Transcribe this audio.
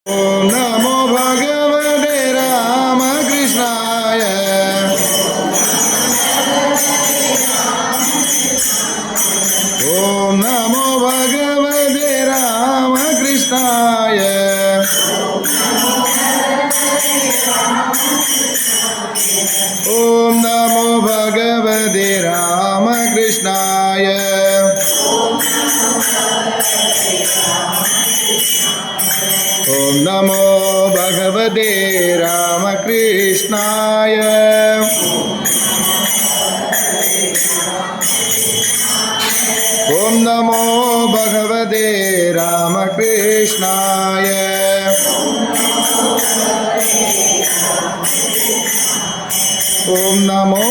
Om Namo Bhagavate Ramakrishnaaya. Om Namo Bhagavate Ramakrishnaaya. Om Namo Bhagavate Ramakrishnaaya. Om Namo Bhagavate Ramakrishnaaya. Om Namo Bhagavate Ramakrishnaaya. Om Namo